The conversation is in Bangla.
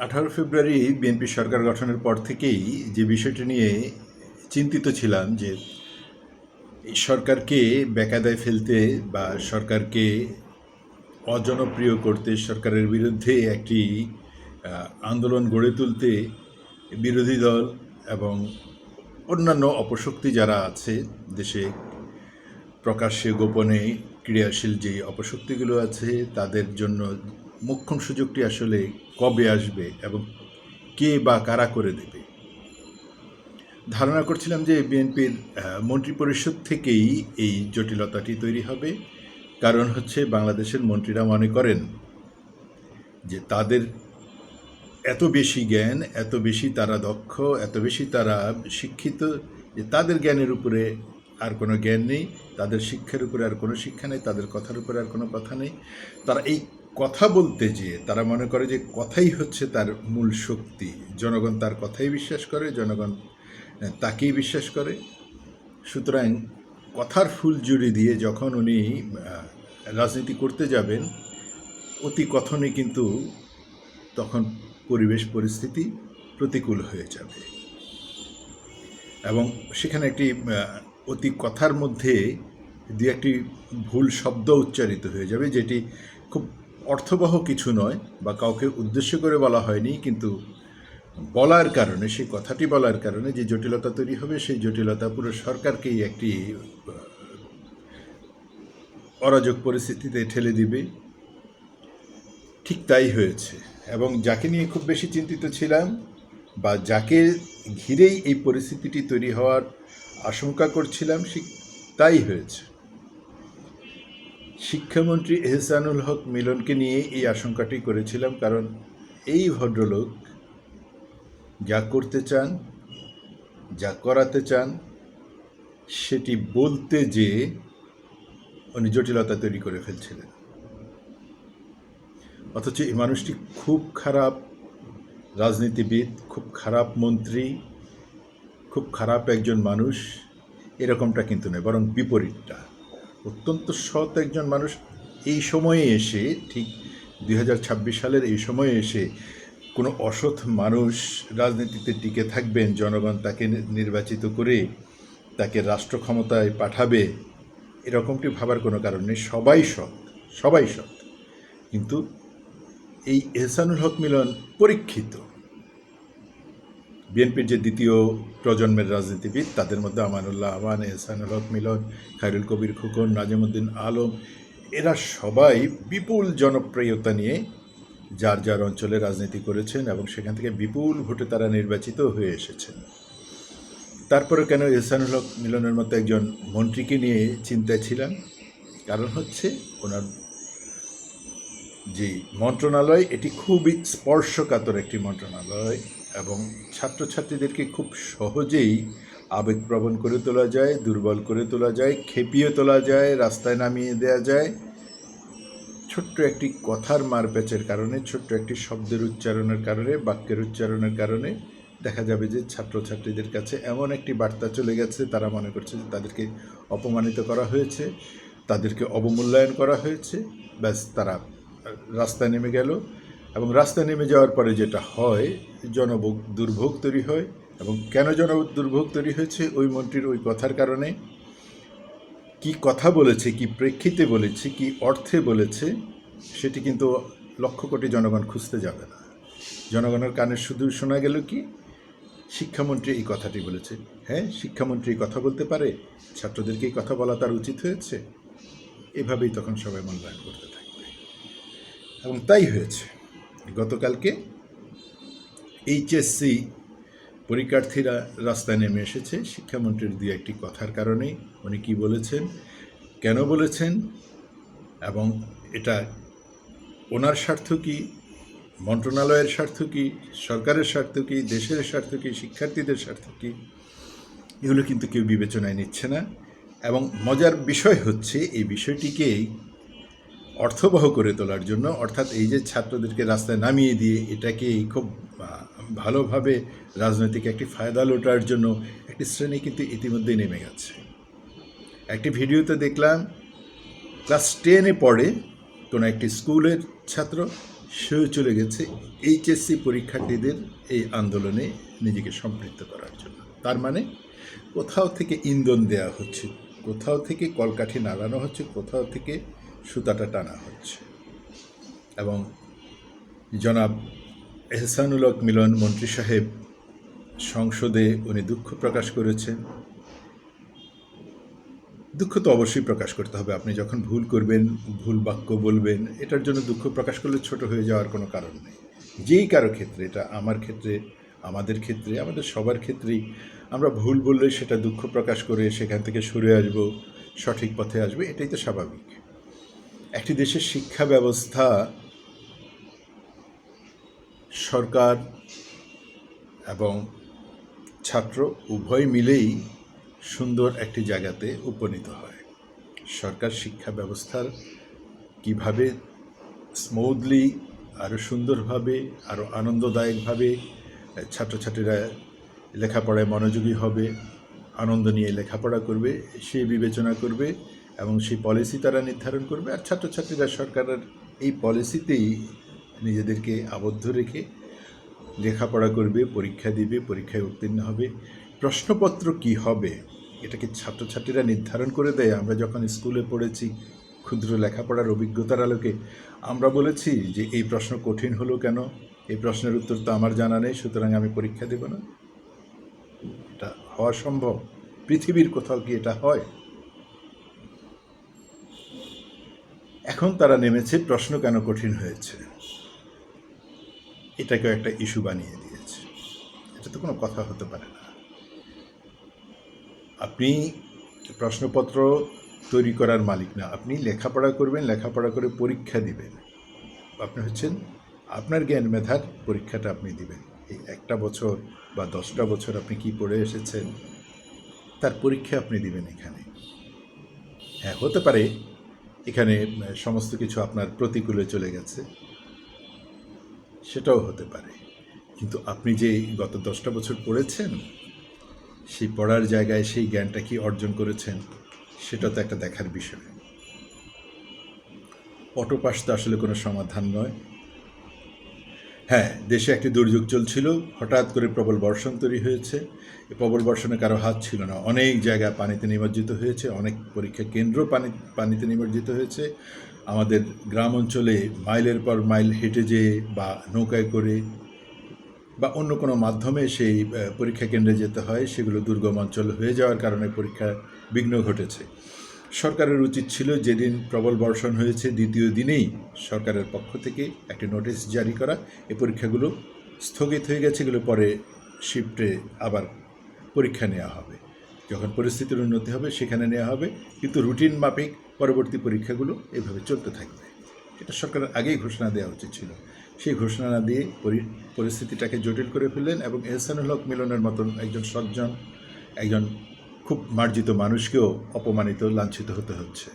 18 ফেব্রুয়ারি বিএনপি সরকার গঠনের পর থেকেই যে বিষয়টি নিয়ে চিন্তিত ছিলাম যে এই সরকারকে বেকায়দায় ফেলতে বা সরকারকে অজনপ্রিয় করতে, সরকারের বিরুদ্ধে একটি আন্দোলন গড়ে তুলতে বিরোধী দল এবং অন্যান্য অপশক্তি যারা আছে দেশে, প্রকাশ্যে গোপনে ক্রিয়াশীল যে অপশক্তিগুলো আছে, তাদের জন্য মোক্ষম সুযোগটি আসলে কবে আসবে এবং কে বা কারা করে দেবে। ধারণা করছিলাম যে বিএনপির মন্ত্রিপরিষদ থেকেই এই জটিলতাটি তৈরি হবে। কারণ হচ্ছে বাংলাদেশের মন্ত্রীরা মনে করেন যে তাদের এত বেশি জ্ঞান, এত বেশি তারা দক্ষ, এত বেশি তারা শিক্ষিত যে তাদের জ্ঞানের উপরে আর কোনো জ্ঞান নেই, তাদের শিক্ষার উপরে আর কোনো শিক্ষা নেই, তাদের কথার উপরে আর কোনো কথা নেই। তারা এই কথা বলতে যেয়ে তারা মনে করে যে কথাই হচ্ছে তার মূল শক্তি। জনগণ তার কথাই বিশ্বাস করে, জনগণ তাকেই বিশ্বাস করে। সুতরাং কথার ফুলঝুরি দিয়ে যখন উনি রাজনীতি করতে যাবেন, অতি কথনে কিন্তু তখন পরিবেশ পরিস্থিতি প্রতিকূল হয়ে যাবে এবং সেখানে একটি অতি কথার মধ্যে দু একটি ভুল শব্দ উচ্চারিত হয়ে যাবে, যেটি খুব অর্থবহ কিছু নয় বা কাউকে উদ্দেশ্য করে বলা হয়নি, কিন্তু বলার কারণে, সেই কথাটি বলার কারণে যে জটিলতা তৈরি হবে, সেই জটিলতা পুরো সরকারকেই একটি অরাজক পরিস্থিতিতে ঠেলে দিবে। ঠিক তাই হয়েছে এবং যাকে নিয়ে খুব বেশি চিন্তিত ছিলাম বা যাকে ঘিরেই এই পরিস্থিতিটি তৈরি হওয়ার আশঙ্কা করছিলাম, তাই হয়েছে। শিক্ষামন্ত্রী এহসানুল হক মিলনকে নিয়ে এই আশঙ্কাটি করেছিলাম, কারণ এই ভদ্রলোক যা করতে চান, যা করাতে চান, সেটি বলতে যে উনি জটিলতা তৈরি করে ফেলছিলেন। অথচ এই মানুষটি খুব খারাপ রাজনীতিবিদ, খুব খারাপ মন্ত্রী, খুব খারাপ একজন মানুষ, এরকমটা কিন্তু নয়, বরং বিপরীতটা। অত্যন্ত সৎ একজন মানুষ। এই সময়ে এসে, ঠিক 2026 সালের এই সময়ে এসে কোনো অসৎ মানুষ রাজনীতিতে টিকে থাকবেন, জনগণ তাকে নির্বাচিত করে তাকে রাষ্ট্র ক্ষমতায় পাঠাবে, এরকমটি ভাবার কোনো কারণ নেই। সবাই সৎ, সবাই সৎ, কিন্তু এই এহসানুল হক মিলন পরীক্ষিত। বিএনপির যে দ্বিতীয় প্রজন্মের রাজনীতিবিদ, তাদের মধ্যে আমানুল্লাহ আমান, এহসানুল হক মিলন, খায়রুল কবির খোকন, নাজিমুদ্দিন আলম, এরা সবাই বিপুল জনপ্রিয়তা নিয়ে যার যার অঞ্চলে রাজনীতি করেছেন এবং সেখান থেকে বিপুল ভোটে তারা নির্বাচিত হয়ে এসেছেন। তারপরে কেন এহসানুল হক মিলনের মতো একজন মন্ত্রীকে নিয়ে চিন্তায় ছিলাম? কারণ হচ্ছে ওনার যে মন্ত্রণালয়, এটি খুবই স্পর্শকাতর একটি মন্ত্রণালয় এবং ছাত্রছাত্রীদেরকে খুব সহজেই আবেগপ্রবণ করে তোলা যায়, দুর্বল করে তোলা যায়, খেপিয়ে তোলা যায়, রাস্তায় নামিয়ে দেওয়া যায়। ছোট্ট একটি কথার মারপ্যাচের কারণে, ছোট্ট একটি শব্দের উচ্চারণের কারণে, বাক্যের উচ্চারণের কারণে দেখা যাবে যে ছাত্রছাত্রীদের কাছে এমন একটি বার্তা চলে গেছে, তারা মনে করছে যে তাদেরকে অপমানিত করা হয়েছে, তাদেরকে অবমূল্যায়ন করা হয়েছে। ব্যাস, তারা রাস্তায় নেমে গেল এবং রাস্তায় নেমে যাওয়ার পরে যেটা হয়, দুর্ভোগ তৈরি হয়। এবং কেন দুর্ভোগ তৈরি হয়েছে? ওই মন্ত্রীর ওই কথার কারণে। কি কথা বলেছে, কি প্রেক্ষিতে বলেছে, কি অর্থে বলেছে, সেটি কিন্তু লক্ষ কোটি জনগণ খুঁজতে যাবে না। জনগণের কানে শুধু শোনা গেল কি, শিক্ষামন্ত্রী এই কথাটি বলেছে। হ্যাঁ, শিক্ষামন্ত্রী কথা বলতে পারে, ছাত্রদেরকে এই কথা বলা তার উচিত হয়েছে। এভাবেই তখন সবাই মূল্যায়ন করতে থাকবে এবং তাই হয়েছে। গতকালকে এইচএসসি পরীক্ষার্থীরা রাস্তায় নেমে এসেছে শিক্ষামন্ত্রীর দু একটি কথার কারণে। উনি কি বলেছেন, কেন বলেছেন এবং এটা ওনার স্বার্থ কী, মন্ত্রণালয়ের স্বার্থ কী, সরকারের স্বার্থ কী, দেশের স্বার্থ কী, শিক্ষার্থীদের স্বার্থ কী, এগুলো কিন্তু কেউ বিবেচনায় নিচ্ছে না। এবং মজার বিষয় হচ্ছে, এই বিষয়টিকেই অর্থবহ করে তোলার জন্য, অর্থাৎ এই যে ছাত্রদেরকে রাস্তায় নামিয়ে দিয়ে এটাকেই খুব ভালোভাবে রাজনৈতিক একটি ফায়দা লোটার জন্য একটি শ্রেণী কিন্তু ইতিমধ্যেই নেমে গেছে। একটি ভিডিওতে দেখলাম ক্লাস 10-এ পড়ে কোনো একটি স্কুলের ছাত্র, সেও চলে গেছে এইচএসসি পরীক্ষার্থীদের এই আন্দোলনে নিজেকে সম্পৃক্ত করার জন্য। তার মানে কোথাও থেকে ইন্ধন দেওয়া হচ্ছে, কোথাও থেকে কলকাঠি নাড়ানো হচ্ছে, কোথাও থেকে সুতাটা টানা হচ্ছে। এবং জনাব এহসানুল হক মিলন মন্ত্রী সাহেব সংসদে উনি দুঃখ প্রকাশ করেছেন। দুঃখ তো অবশ্যই প্রকাশ করতে হবে। আপনি যখন ভুল করবেন, ভুল বাক্য বলবেন, এটার জন্য দুঃখ প্রকাশ করলে ছোট হয়ে যাওয়ার কোনো কারণ নেই। যেই কারো ক্ষেত্রে, এটা আমার ক্ষেত্রে, আমাদের ক্ষেত্রে, আমাদের সবার ক্ষেত্রেই আমরা ভুল বললে সেটা দুঃখ প্রকাশ করে সেখান থেকে সরে আসব, সঠিক পথে আসবে, এটাই তো স্বাভাবিক। একটি দেশের শিক্ষা ব্যবস্থা সরকার এবং ছাত্র উভয় মিলেই সুন্দর একটি জায়গাতে উপনীত হয়। সরকার শিক্ষা ব্যবস্থার কিভাবে স্মুথলি, আরও সুন্দরভাবে, আরও আনন্দদায়কভাবে ছাত্রছাত্রীরা লেখাপড়ায় মনোযোগী হবে, আনন্দ নিয়ে লেখাপড়া করবে, সেই বিবেচনা করবে এবং সেই পলিসি তারা নির্ধারণ করবে। আর ছাত্রছাত্রীরা সরকারের এই পলিসিতেই নিজেদেরকে আবদ্ধ রেখে লেখাপড়া করবে, পরীক্ষা দিবে, পরীক্ষায় উত্তীর্ণ হবে। প্রশ্নপত্র কি হবে এটাকে ছাত্রছাত্রীরা নির্ধারণ করে দেয়। আমরা যখন স্কুলে পড়েছি, ক্ষুদ্র লেখাপড়ার অভিজ্ঞতার আলোকে আমরা বলেছি যে এই প্রশ্ন কঠিন হলো কেন, এই প্রশ্নের উত্তর তো আমার জানা নেই, সুতরাং আমি পরীক্ষা দেব না। এটা হওয়া সম্ভব? পৃথিবীর কোথাও কি এটা হয়? এখন তারা নেমেছে প্রশ্ন কেন কঠিন হয়েছে, এটাকেও একটা ইস্যু বানিয়ে দিয়েছে। এটা তো কোনো কথা হতে পারে না। আপনি প্রশ্নপত্র তৈরি করার মালিক না, আপনি লেখাপড়া করবেন, লেখাপড়া করে পরীক্ষা দিবেন। আপনি হচ্ছেন, আপনার জ্ঞান মেধার পরীক্ষাটা আপনি দিবেন। এই 1টা বছর বা 10টা বছর আপনি কি পড়ে এসেছেন তার পরীক্ষা আপনি দিবেন এখানে। হ্যাঁ, হতে পারে এখানে সমস্ত কিছু আপনার প্রতিকূলে চলে গেছে, সেটাও হতে পারে। কিন্তু আপনি যে গত 10টা বছর পড়েছেন, সেই পড়ার জায়গায় সেই জ্ঞানটা কি অর্জন করেছেন, সেটা তো একটা দেখার বিষয়। অটোপাস তো আসলে কোনো সমাধান নয়। হ্যাঁ, দেশে একটি দুর্যোগ চলছিল, হঠাৎ করে প্রবল বর্ষণ তৈরি হয়েছে। এই প্রবল বর্ষণে কারো হাত ছিল না, অনেক জায়গা পানিতে নিমজ্জিত হয়েছে, অনেক পরীক্ষা কেন্দ্র পানিতে নিমজ্জিত হয়েছে। আমাদের গ্রাম অঞ্চলে মাইলের পর মাইল হেঁটে যেয়ে বা নৌকায় করে বা অন্য কোনো মাধ্যমে সেই পরীক্ষা কেন্দ্রে যেতে হয়, সেগুলো দুর্গম অঞ্চল হয়ে যাওয়ার কারণে পরীক্ষার বিঘ্ন ঘটেছে। সরকারের উচিত ছিল যেদিন প্রবল বর্ষণ হয়েছে দ্বিতীয় দিনেই সরকারের পক্ষ থেকে একটি নোটিশ জারি করা, এই পরীক্ষাগুলো স্থগিত হয়ে গেছে, এগুলো পরে শিফটে আবার পরীক্ষা নেওয়া হবে, যখন পরিস্থিতির উন্নতি হবে সেখানে নেওয়া হবে, কিন্তু রুটিন মাফিক পরবর্তী পরীক্ষাগুলো এভাবে চলতে থাকবে। এটা সরকারের আগেই ঘোষণা দেওয়া উচিত ছিল। সেই ঘোষণা না দিয়ে পরিস্থিতিটাকে জটিল করে ফেললেন এবং এহসানুল হক মিলনের মতন একজন সজ্জন, একজন খুব মার্জিত মানুষকেও অপমানিত, লাঞ্ছিত হতে হচ্ছে।